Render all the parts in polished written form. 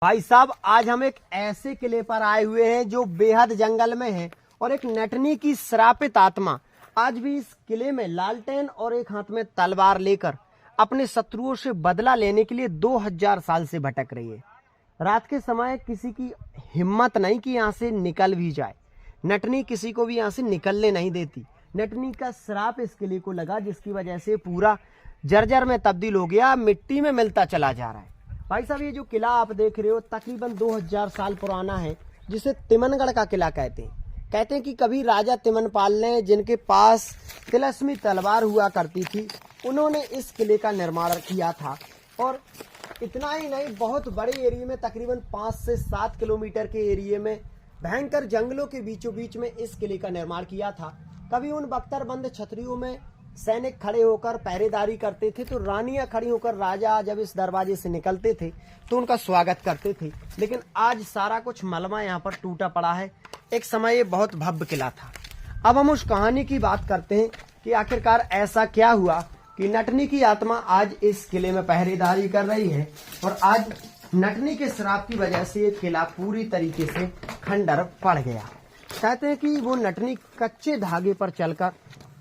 भाई साहब, आज हम एक ऐसे किले पर आए हुए हैं जो बेहद जंगल में है और एक नटनी की श्रापित आत्मा आज भी इस किले में लालटेन और एक हाथ में तलवार लेकर अपने शत्रुओं से बदला लेने के लिए 2000 साल से भटक रही है। रात के समय किसी की हिम्मत नहीं कि यहाँ से निकल भी जाए। नटनी किसी को भी यहाँ से निकलने नहीं देती। नटनी का श्राप इस किले को लगा, जिसकी वजह से पूरा जर्जर में तब्दील हो गया, मिट्टी में मिलता चला जा रहा है। भाई साहब, ये जो किला आप देख रहे हो तकरीबन 2000 साल पुराना है, जिसे तिमनगढ़ का किला कहते हैं। कहते हैं कि कभी राजा तिमनपाल ने, जिनके पास तिलस्मी तलवार हुआ करती थी, उन्होंने इस किले का निर्माण किया था। और इतना ही नहीं, बहुत बड़े एरिया में, तकरीबन 5 से 7 किलोमीटर के एरिया में भयंकर जंगलों के बीचों बीच में इस किले का निर्माण किया था। कभी उन बख्तरबंद छतरियों में सैनिक खड़े होकर पहरेदारी करते थे, तो रानियां खड़ी होकर राजा जब इस दरवाजे से निकलते थे तो उनका स्वागत करते थे। लेकिन आज सारा कुछ मलबा यहाँ पर टूटा पड़ा है। एक समय ये बहुत भव्य किला था। अब हम उस कहानी की बात करते हैं कि आखिरकार ऐसा क्या हुआ कि नटनी की आत्मा आज इस किले में पहरेदारी कर रही है और आज नटनी के श्राप की वजह से ये किला पूरी तरीके से खंडर पड़ गया। कहते हैं कि वो नटनी कच्चे धागे पर चलकर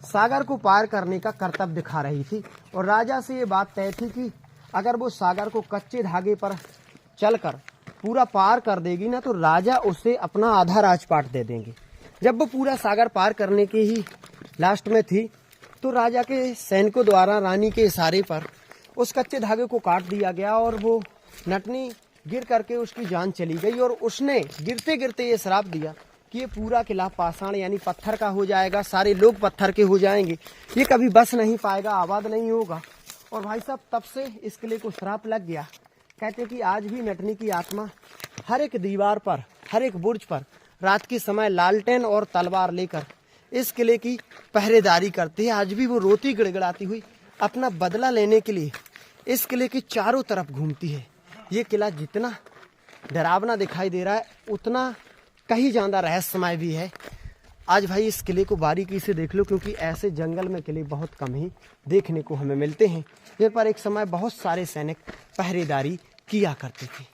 सागर को पार करने का कर्तव्य दिखा रही थी और राजा से ये बात तय थी कि अगर वो सागर को कच्चे धागे पर चलकर पूरा पार कर देगी ना, तो राजा उसे अपना आधा राजपाट दे देंगे। जब वो पूरा सागर पार करने के ही लास्ट में थी, तो राजा के सैनिकों द्वारा रानी के इशारे पर उस कच्चे धागे को काट दिया गया और वो नटनी गिर करके उसकी जान चली गई। और उसने गिरते गिरते ये श्राप दिया कि ये पूरा किला पाषाण यानी पत्थर का हो जाएगा, सारे लोग पत्थर के हो जाएंगे, ये कभी बस नहीं पाएगा, आबाद नहीं होगा। और भाई साहब, तब से इस किले को श्राप लग गया। कहते कि आज भी नटनी की आत्मा हर एक दीवार पर, हर एक बुर्ज पर रात के समय लालटेन और तलवार लेकर इस किले की पहरेदारी करती है। आज भी वो रोती गिड़गिड़ाती हुई अपना बदला लेने के लिए इस किले के चारों तरफ घूमती है। ये किला जितना डरावना दिखाई दे रहा है, उतना कहीं ज्यादा रहस्यमय भी है। आज भाई इस किले को बारीकी से देख लो, क्योंकि ऐसे जंगल में किले बहुत कम ही देखने को हमें मिलते हैं। यहाँ पर एक समय बहुत सारे सैनिक पहरेदारी किया करते थे।